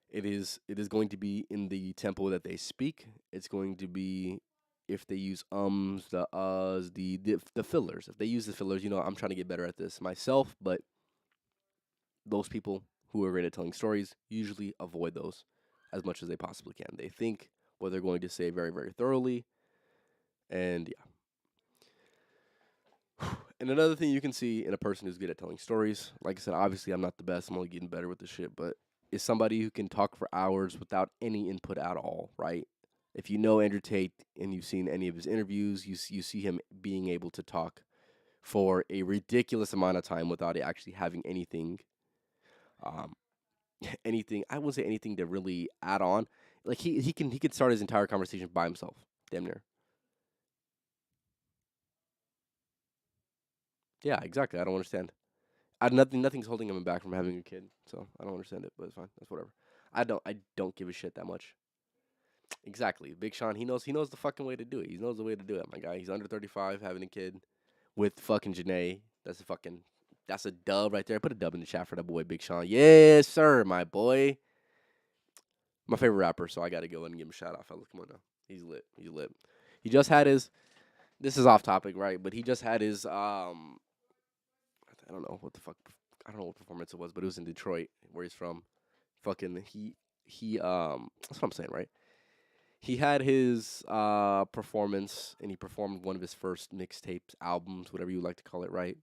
It is going to be in the tempo that they speak. It's going to be if they use the uhs, the fillers. If they use the fillers, I'm trying to get better at this myself, but those people who are great at telling stories usually avoid those as much as they possibly can. They think what they're going to say very, very thoroughly, and yeah. And another thing you can see in a person who's good at telling stories, like I said, obviously I'm not the best. I'm only getting better with this shit, but is somebody who can talk for hours without any input at all, right? If you know Andrew Tate and you've seen any of his interviews, you see him being able to talk for a ridiculous amount of time without it actually having anything, um, anything. I wouldn't say anything to really add on. Like he can start his entire conversation by himself, damn near. Yeah, exactly. I don't understand. Nothing's holding him back from having a kid, so I don't understand it. But it's fine. That's whatever. I don't give a shit that much. Exactly. Big Sean, he knows the fucking way to do it. He knows the way to do it, my guy. He's under 35, having a kid with fucking Janae. That's a dub right there. Put a dub in the chat for that boy, Big Sean. Yes, sir, my boy. My favorite rapper, so I gotta go and give him a shout out, fellas. Come on now. He's lit. He's lit. He just had his this is off topic, right? But he just had his I don't know what the fuck I don't know what performance it was, but it was in Detroit, where he's from. Fucking he that's what I'm saying, right? He had his performance, and he performed one of his first mixtapes, albums, whatever you like to call it, right?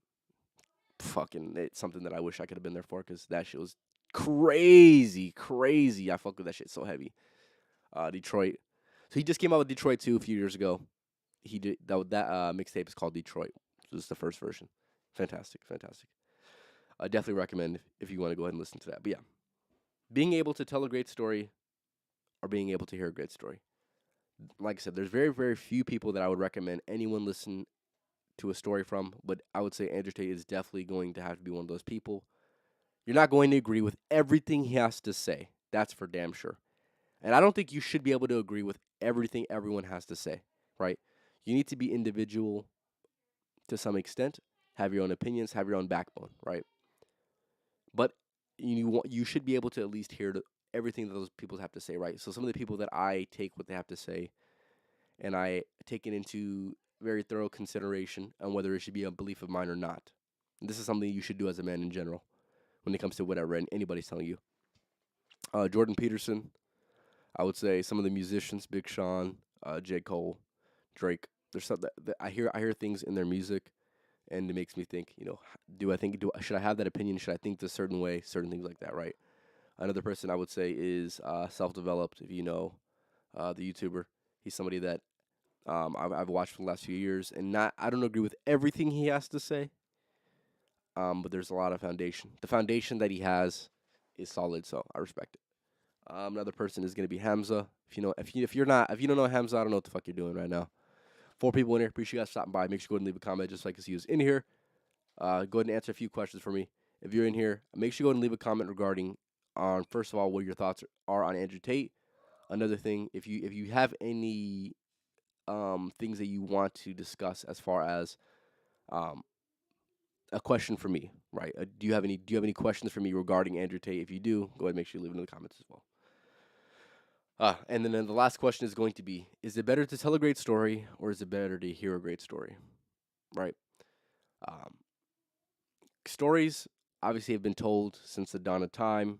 Fucking it's something that I wish I could have been there for, because that shit was crazy, crazy. I fuck with that shit so heavy. Detroit. So he just came out with Detroit 2 a few years ago. He did that mixtape is called Detroit. So this is the first version. Fantastic, fantastic. I definitely recommend if you want to go ahead and listen to that. But yeah, being able to tell a great story or being able to hear a great story. Like I said, there's very, very few people that I would recommend anyone listen to a story from, but I would say Andrew Tate is definitely going to have to be one of those people. You're not going to agree with everything he has to say. That's for damn sure. And I don't think you should be able to agree with everything everyone has to say, right? You need to be individual to some extent, have your own opinions, have your own backbone, right? But you should be able to at least hear everything that those people have to say, right? So some of the people that I take what they have to say and I take it into very thorough consideration on whether it should be a belief of mine or not. And this is something you should do as a man in general when it comes to whatever anybody's telling you. Jordan Peterson, I would say some of the musicians, Big Sean, J. Cole, Drake. There's some that I hear things in their music, and it makes me think. Should I have that opinion? Should I think this certain way? Certain things like that, right? Another person I would say is self-developed. If you know the YouTuber, he's somebody that I've watched for the last few years, and not I don't agree with everything he has to say. But there's a lot of foundation. The foundation that he has is solid, so I respect it. Another person is gonna be Hamza. If you don't know Hamza, I don't know what the fuck you're doing right now. Four people in here. Appreciate you guys stopping by. Make sure you go ahead and leave a comment just so I can see who's in here. Go ahead and answer a few questions for me. If you're in here, make sure you go ahead and leave a comment regarding on first of all what your thoughts are on Andrew Tate. Another thing, if you have any things that you want to discuss as far as um a question for me, right? Do you have any questions for me regarding Andrew Tate? If you do, go ahead and make sure you leave it in the comments as well. And then the last question is going to be: is it better to tell a great story, or is it better to hear a great story? Right? Um, Stories obviously have been told since the dawn of time.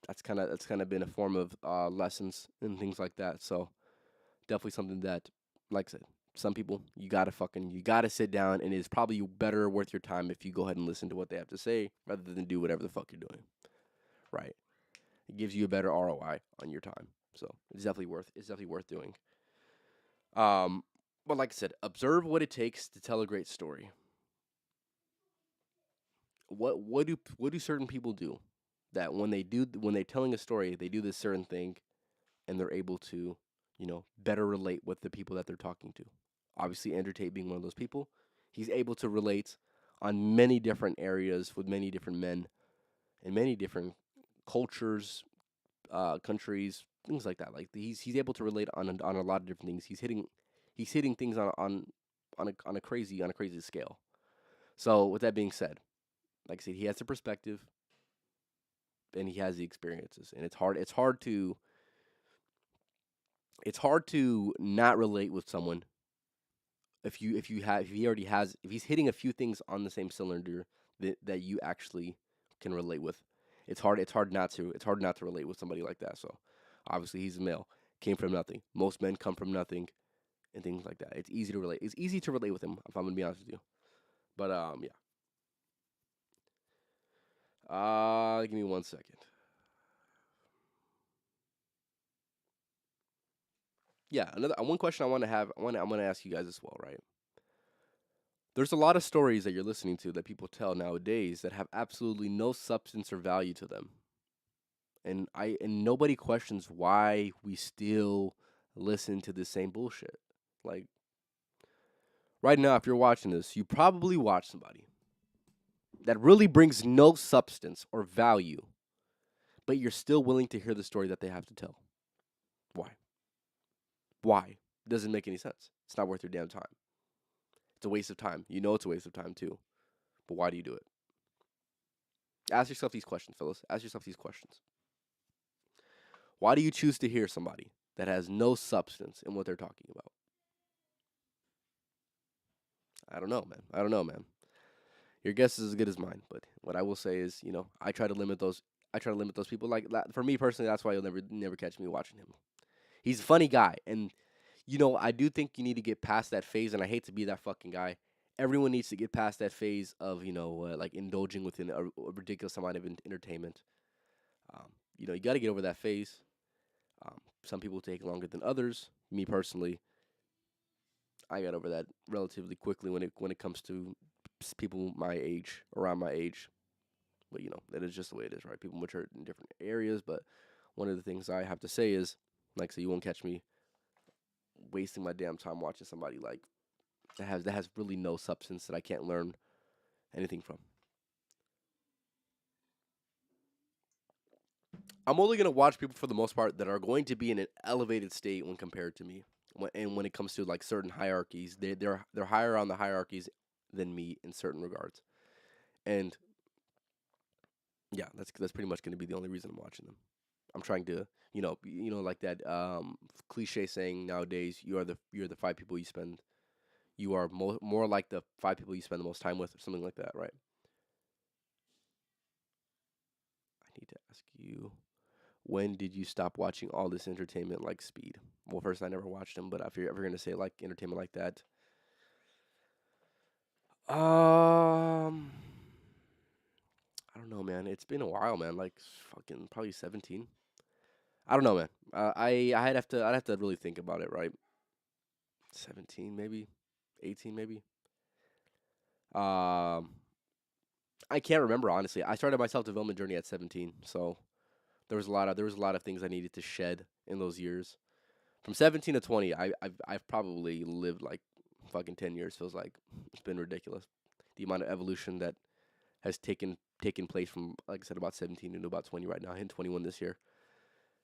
That's kind of been a form of lessons and things like that. So definitely something that, like I said, some people you gotta sit down, and it's probably better worth your time if you go ahead and listen to what they have to say rather than do whatever the fuck you're doing. Right? It gives you a better ROI on your time. So it's definitely worth doing. Um, but like I said, observe what it takes to tell a great story. What do certain people do that when they're telling a story, they do this certain thing, and they're able to, better relate with the people that they're talking to. Obviously, Andrew Tate being one of those people, he's able to relate on many different areas with many different men and many different cultures, countries, things like that. Like he's able to relate on a lot of different things. He's hitting things on a crazy scale. So with that being said, like I said, he has the perspective and he has the experiences, and it's hard to not relate with someone if he's hitting a few things on the same cylinder that you actually can relate with. It's hard not to relate with somebody like that. So obviously he's a male, came from nothing. Most men come from nothing and things like that. It's easy to relate with him, if I'm gonna be honest with you. But yeah. Give me 1 second. Yeah, another one question I want to have. I'm gonna ask you guys as well, right? There's a lot of stories that you're listening to that people tell nowadays that have absolutely no substance or value to them. And nobody questions why we still listen to the same bullshit. Like right now, if you're watching this, you probably watch somebody that really brings no substance or value, but you're still willing to hear the story that they have to tell. Why? Why? Doesn't make any sense. It's not worth your damn time. It's a waste of time. You know it's a waste of time too. But why do you do it? Ask yourself these questions, fellas. Ask yourself these questions. Why do you choose to hear somebody that has no substance in what they're talking about? I don't know, man. I don't know, man. Your guess is as good as mine. But what I will say is, I try to limit those. I try to limit those people. Like for me personally, that's why you'll never catch me watching him. He's a funny guy, and I do think you need to get past that phase. And I hate to be that fucking guy. Everyone needs to get past that phase of like indulging within a ridiculous amount of entertainment. Um, you got to get over that phase. Some people take longer than others. Me personally, I got over that relatively quickly when it comes to people my age, around my age. But that is just the way it is, right? People mature in different areas. But one of the things I have to say is, like, so you won't catch me wasting my damn time watching somebody like that has really no substance that I can't learn anything from. I'm only gonna watch people for the most part that are going to be in an elevated state when compared to me. And when it comes to like certain hierarchies, they're higher on the hierarchies than me in certain regards. And yeah, that's pretty much gonna be the only reason I'm watching them. I'm trying to, like that cliche saying nowadays, you're the five people you spend. You are more like the five people you spend the most time with, or something like that, right? I need to ask you, when did you stop watching all this entertainment like Speed? Well, first, I never watched him, but if you're ever gonna say like entertainment like that, um, I don't know, man. It's been a while, man. Like fucking probably 17. I don't know, man. I'd have to really think about it, right? 17 maybe, 18 maybe. Um, I can't remember honestly. I started my self development journey at 17, so there was a lot of things I needed to shed in those years. From 17 to 20, I've probably lived like fucking 10 years. Feels like it's been ridiculous. The amount of evolution that has taken place from, like I said, about 17 into about 20 right now. Hitting 21 this year.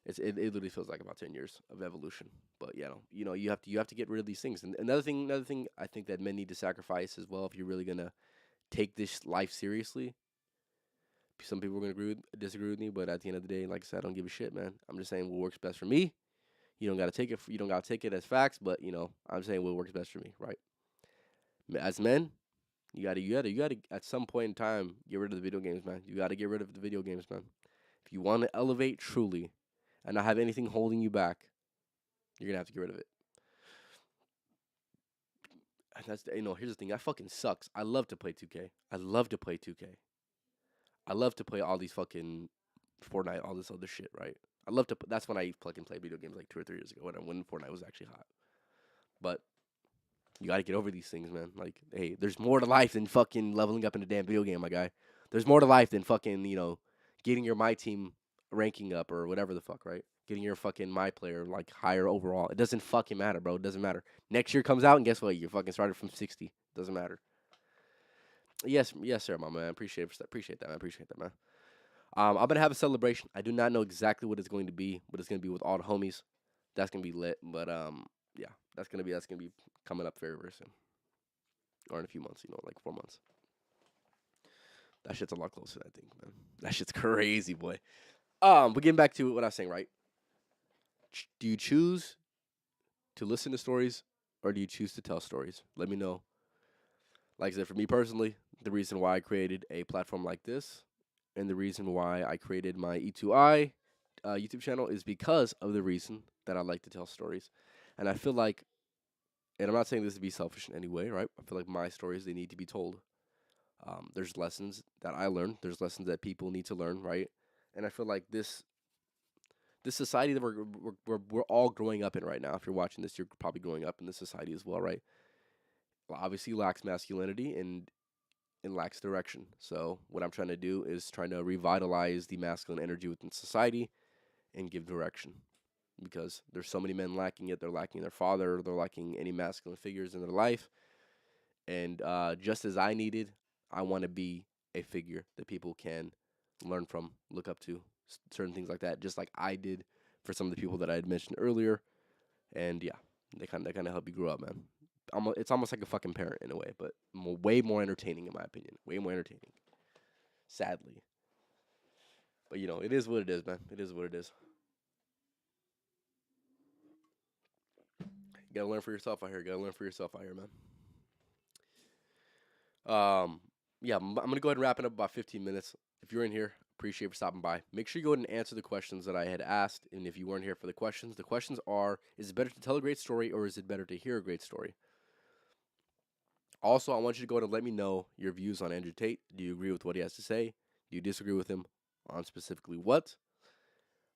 It literally feels like about 10 years of evolution. But you have to get rid of these things. And another thing I think that men need to sacrifice as well if you're really gonna take this life seriously. Some people are gonna disagree with me, but at the end of the day, like I said, I don't give a shit, man. I'm just saying what works best for me. You don't gotta take it. You don't gotta take it as facts, but I'm saying what works best for me, right? As men, you gotta at some point in time get rid of the video games, man. You gotta get rid of the video games, man. If you want to elevate truly, and not have anything holding you back, you're gonna have to get rid of it. And here's the thing. That fucking sucks. I love to play 2K. I love to play 2K. I love to play all these fucking Fortnite, all this other shit, right? I love to. That's when I fucking played video games like 2 or 3 years ago when Fortnite was actually hot. But you gotta get over these things, man. Like, hey, there's more to life than fucking leveling up in a damn video game, my guy. There's more to life than fucking, getting your my team ranking up or whatever the fuck, right? Getting your fucking my player like higher overall. It doesn't fucking matter, bro. It doesn't matter. Next year comes out and guess what? You fucking started from 60. Doesn't matter. Yes, yes, sir, my man. Appreciate that, man. Appreciate that, man. I'm gonna have a celebration. I do not know exactly what it's going to be, but it's gonna be with all the homies. That's gonna be lit. But yeah, that's gonna be coming up very very soon, or in a few months. Like 4 months. That shit's a lot closer, I think, man. That shit's crazy, boy. But getting back to what I was saying, right? Do you choose to listen to stories or do you choose to tell stories? Let me know. Like I said, for me personally, the reason why I created a platform like this and the reason why I created my E2I YouTube channel is because of the reason that I like to tell stories. And I feel like, and I'm not saying this to be selfish in any way, right? I feel like my stories, they need to be told. There's lessons that I learned. There's lessons that people need to learn, right? And I feel like this society that we're all growing up in right now. If you're watching this, you're probably growing up in this society as well, right? obviously lacks masculinity and lacks direction. So what I'm trying to do is trying to revitalize the masculine energy within society and give direction because there's so many men lacking it. They're lacking their father. They're lacking any masculine figures in their life. And just as I needed, I want to be a figure that people can learn from, look up to, certain things like that, just like I did for some of the people that I had mentioned earlier. And yeah, they kind of help you grow up, man. It's almost like a fucking parent in a way, but way more entertaining in my opinion. Way more entertaining, sadly. But it is what it is, man. It is what it is. You gotta learn for yourself out here. You gotta learn for yourself out here, man. Um, yeah, I'm gonna go ahead and wrap it up about 15 minutes. If you're in here, appreciate you for stopping by. Make sure you go ahead and answer the questions that I had asked. And if you weren't here for the questions are: is it better to tell a great story or is it better to hear a great story? Also, I want you to go ahead and let me know your views on Andrew Tate. Do you agree with what he has to say? Do you disagree with him on specifically what?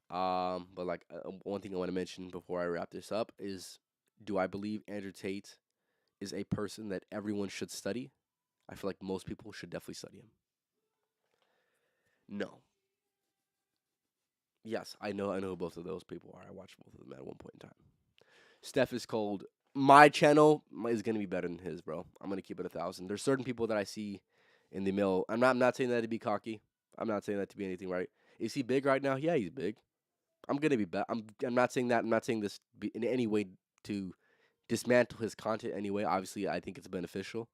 But like one thing I want to mention before I wrap this up is: do I believe Andrew Tate is a person that everyone should study? I feel like most people should definitely study him. No. Yes, I know who both of those people are. I watched both of them at one point in time. Steph is cold. My channel is gonna be better than his, bro. I'm gonna keep it 1,000. There's certain people that I see in the mill. I'm not saying that to be cocky. I'm not saying that to be anything, right? Is he big right now? Yeah, he's big. I'm gonna be better. I'm not saying that. I'm not saying this in any way to dismantle his content anyway. Obviously, I think it's beneficial.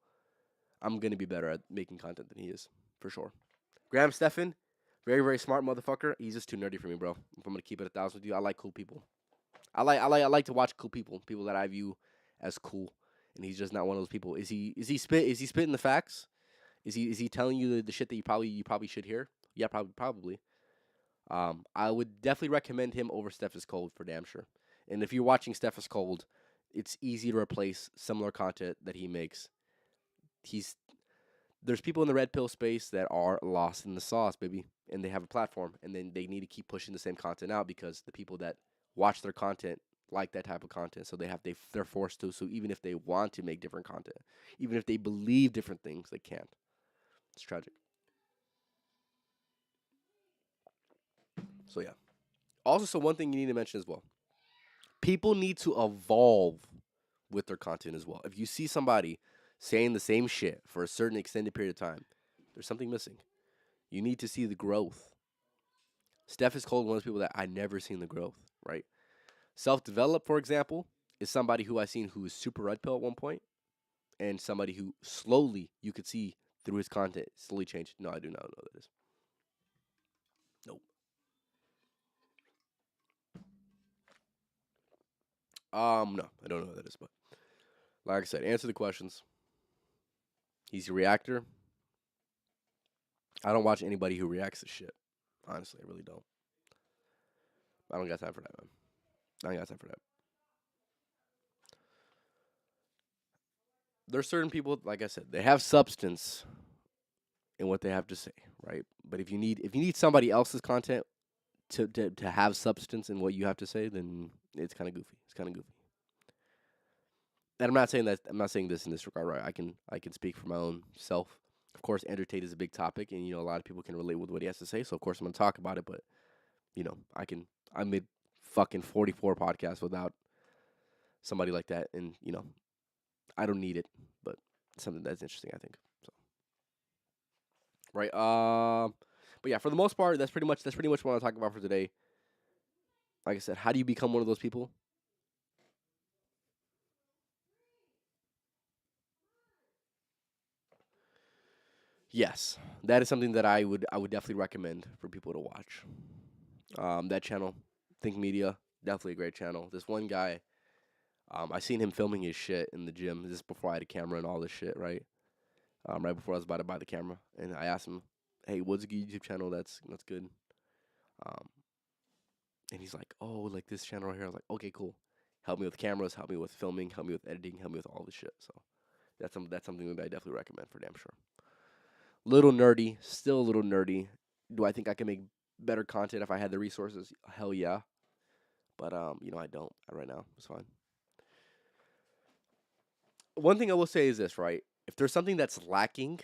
I'm gonna be better at making content than he is, for sure. Graham Stephan, very very smart motherfucker. He's just too nerdy for me, bro. If I'm gonna keep it 1,000 with you, I like cool people. I like to watch cool people that I view as cool. And he's just not one of those people. Is he spitting the facts? Is he telling you the shit that you probably should hear? Yeah, probably. I would definitely recommend him over Steph is Cold for damn sure. And if you're watching Steph is Cold, it's easy to replace similar content that he makes. He's There's people in the red pill space that are lost in the sauce, baby, and they have a platform, and then they need to keep pushing the same content out because the people that watch their content like that type of content, so they're forced to. So even if they want to make different content, even if they believe different things, they can't. It's tragic. So yeah. Also, so one thing you need to mention as well: people need to evolve with their content as well. If you see somebody saying the same shit for a certain extended period of time, there's something missing. You need to see the growth. Steph is called one of those people that I never seen the growth, right? Self develop, for example, is somebody who I seen who was super red pill at one point, and somebody who slowly you could see through his content slowly changed. No, I do not know who that is. Nope. No, I don't know who that is, but like I said, answer the questions. He's a reactor. I don't watch anybody who reacts to shit. Honestly, I really don't. I don't got time for that, man. I ain't got time for that. There's certain people, like I said, they have substance in what they have to say, right? But if you need somebody else's content to have substance in what you have to say, then it's kind of goofy. It's kind of goofy. And I'm not saying this in this regard, right? I can speak for my own self. Of course, Andrew Tate is a big topic, and a lot of people can relate with what he has to say. So of course I'm gonna talk about it. But I made fucking 44 podcasts without somebody like that, and I don't need it, but it's something that's interesting, I think. So right, but yeah, for the most part, that's pretty much what I want to talk about for today. Like I said, how do you become one of those people? Yes, that is something that I would definitely recommend for people to watch. That channel, Think Media, definitely a great channel. This one guy, I seen him filming his shit in the gym. This is before I had a camera and all this shit, right? Right before I was about to buy the camera, and I asked him, "Hey, what's a good YouTube channel that's good?" Um, and he's like, "Oh, like this channel right here." I was like, "Okay, cool. Help me with cameras, help me with filming, help me with editing, help me with all this shit." So that's something that I definitely recommend for damn sure. Little nerdy, still a little nerdy. Do I think I can make better content if I had the resources? Hell yeah. But I don't right now. It's fine. one thing I will say is this, right? If there's something that's lacking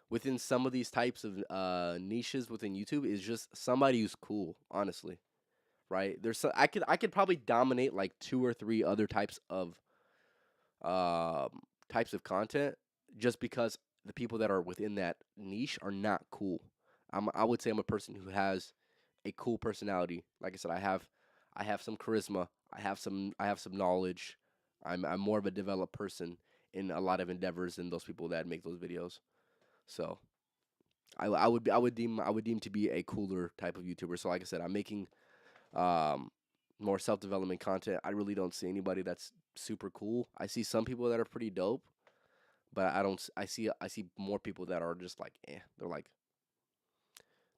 within some of these types of niches within YouTube, is just somebody who's cool. Honestly, right? I could probably dominate like two or three other types of content just because the people that are within that niche are not cool. I would say I'm a person who has a cool personality. Like I said, I have some charisma. I have some knowledge. I'm more of a developed person in a lot of endeavors than those people that make those videos. So I would deem to be a cooler type of YouTuber. So like I said, I'm making um more self development content. I really don't see anybody that's super cool. I see some people that are pretty dope, but I don't. I see more people that are just like eh.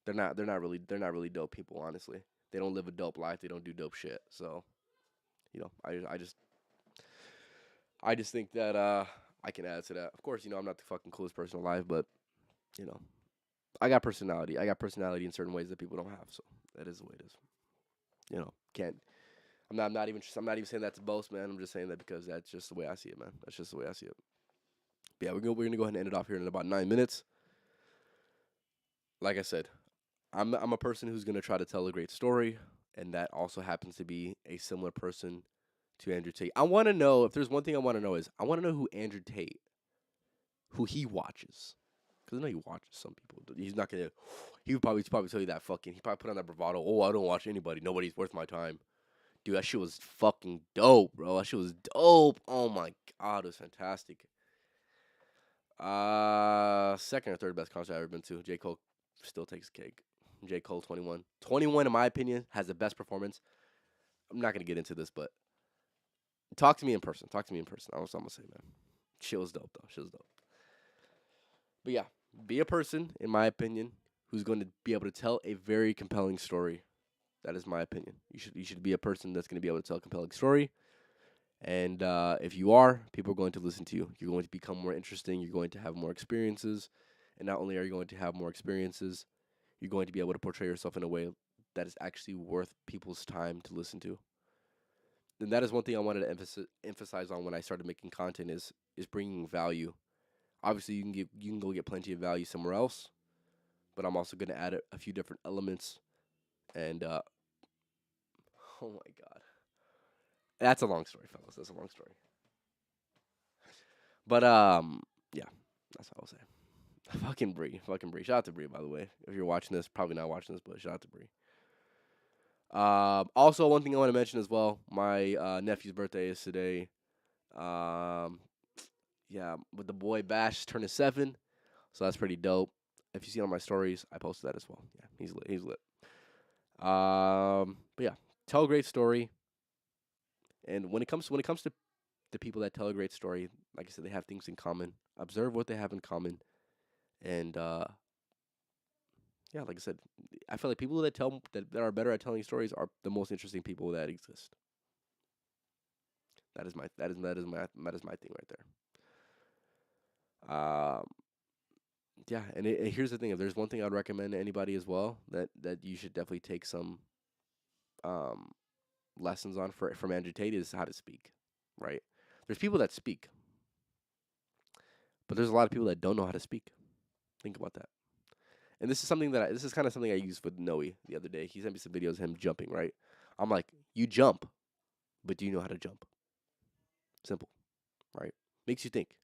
They're not really dope people. Honestly, they don't live a dope life. They don't do dope shit. So I just think that I can add to that. Of course, I'm not the fucking coolest person alive, but you know I got personality. I got personality in certain ways that people don't have. So that is the way it is. Can't. I'm not even saying that to boast, man. I'm just saying that because that's just the way I see it, man. That's just the way I see it. But yeah, we're gonna go ahead and end it off here in about 9 minutes. Like I said, I'm a person who's gonna try to tell a great story, and that also happens to be a similar person to Andrew Tate. I want to know if there's one thing I want to know is I want to know who Andrew Tate, who he watches, because I know he watches some people. He's not gonna. He would probably tell you that fucking. He probably put on that bravado. Oh, I don't watch anybody. Nobody's worth my time. Dude, that shit was fucking dope, bro. That shit was dope. Oh my god, it was fantastic. Second or third best concert I've ever been to. J. Cole still takes cake. J. Cole 21. 21, in my opinion, has the best performance. I'm not gonna get into this, but talk to me in person. Talk to me in person. That's what I'm gonna say, man. Shit was dope though. Shit was dope. But yeah, be a person, in my opinion, who's going to be able to tell a very compelling story. That is my opinion. You should be a person that's going to be able to tell a compelling story. And if you are, people are going to listen to you. You're going to become more interesting. You're going to have more experiences. And not only are you going to have more experiences, you're going to be able to portray yourself in a way that is actually worth people's time to listen to. And that is one thing I wanted to emphasize on when I started making content is bringing value. Obviously, you can go get plenty of value somewhere else, but I'm also going to add a few different elements. And oh my god, that's a long story, fellas. That's a long story. But yeah, that's what I'll say. Fucking Bree. Shout out to Bree, by the way. If you're watching this, probably not watching this, but shout out to Bree. Also, one thing I want to mention as well. My nephew's birthday is today. Um, yeah, with the boy Bash turning 7, so that's pretty dope. If you see on my stories, I posted that as well. Yeah, he's lit. He's lit. But yeah, tell a great story. And when it comes to the people that tell a great story, like I said, they have things in common. Observe what they have in common, and yeah, like I said, I feel like people that are better at telling stories are the most interesting people that exist. That is my thing right there. Yeah, and here's the thing: if there's one thing I'd recommend to anybody as well, that you should definitely take some um lessons on from Andrew Tate is how to speak. Right? There's people that speak, but there's a lot of people that don't know how to speak. Think about that. And this is kind of something I used with Noe the other day. He sent me some videos of him jumping. Right? I'm like, you jump, but do you know how to jump? Simple, right? Makes you think.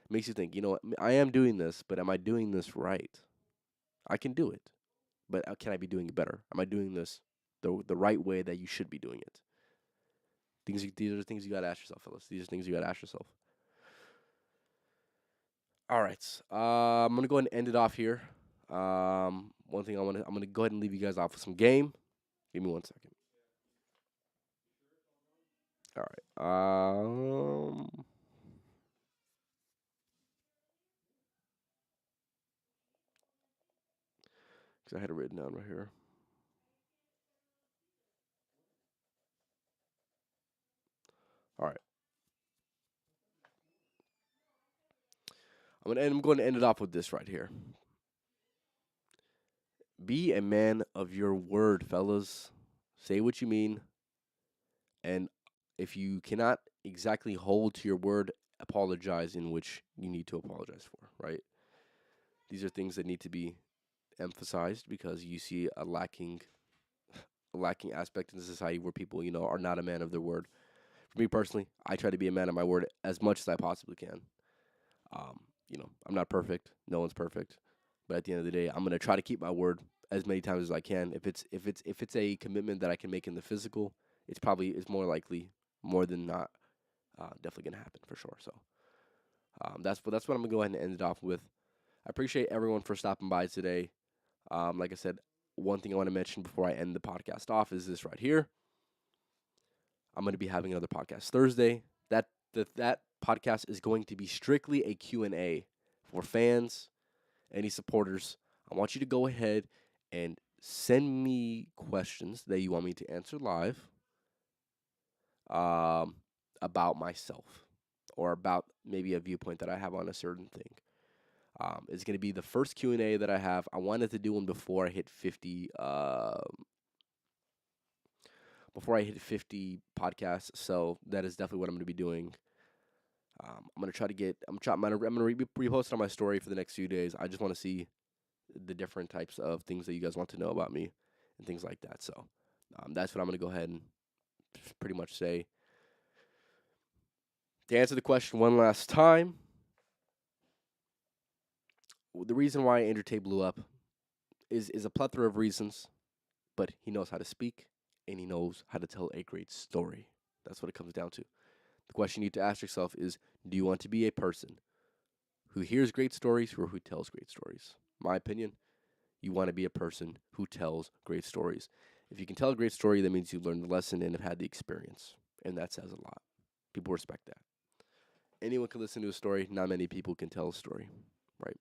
Makes you think. I am doing this, but am I doing this right? I can do it, but can I be doing it better? Am I doing this the right way that you should be doing it? These are things you gotta ask yourself, fellas. These are things you gotta ask yourself. All right, I'm gonna go ahead and end it off here. One thing I'm gonna go ahead and leave you guys off with some game. Give me 1 second. All right. 'Cause I had it written down right here. All right. I'm going to end it off with this right here. Be a man of your word, fellas. Say what you mean. And if you cannot exactly hold to your word, apologize in which you need to apologize for, right? These are things that need to be emphasized because you see a lacking aspect in the society where people, are not a man of their word. For me personally, I try to be a man of my word as much as I possibly can. I'm not perfect. No one's perfect. But at the end of the day, I'm gonna try to keep my word as many times as I can. If it's a commitment that I can make in the physical, it's more likely, more than not, definitely gonna happen for sure. So that's what I'm gonna go ahead and end it off with. I appreciate everyone for stopping by today. Like I said, one thing I want to mention before I end the podcast off is this right here. I'm going to be having another podcast Thursday. That podcast is going to be strictly a Q&A for fans, any supporters. I want you to go ahead and send me questions that you want me to answer live, um, about myself or about maybe a viewpoint that I have on a certain thing. It's going to be the first Q&A that I have. I wanted to do one before I hit 50 podcasts. So that is definitely what I'm going to be doing. I'm going to try to get, I'm going to repost it on my story for the next few days. I just want to see the different types of things that you guys want to know about me and things like that. So that's what I'm going to go ahead and pretty much say. To answer the question one last time, the reason why Andrew Tate blew up is a plethora of reasons, but he knows how to speak and he knows how to tell a great story. That's what it comes down to. The question you need to ask yourself is, do you want to be a person who hears great stories or who tells great stories? My opinion, you want to be a person who tells great stories. If you can tell a great story, that means you learned the lesson and have had the experience. And that says a lot. People respect that. Anyone can listen to a story. Not many people can tell a story, right?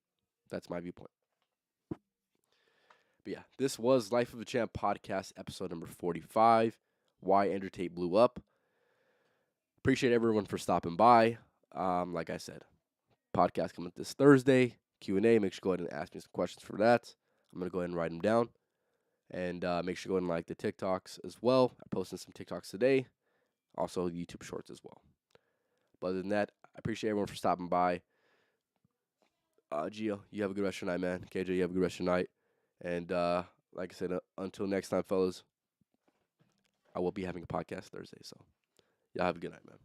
That's my viewpoint. But yeah, this was Life of a Champ podcast, episode number 45, Why Andrew Tate Blew Up. Appreciate everyone for stopping by. Like I said, podcast coming this Thursday, Q&A. Make sure you go ahead and ask me some questions for that. I'm going to go ahead and write them down. And make sure you go ahead and like the TikToks as well. I posted some TikToks today. Also, YouTube Shorts as well. But other than that, I appreciate everyone for stopping by. Gio, you have a good rest of your night, man. KJ, you have a good rest of your night. And like I said, until next time, fellas, I will be having a podcast Thursday. So y'all have a good night, man.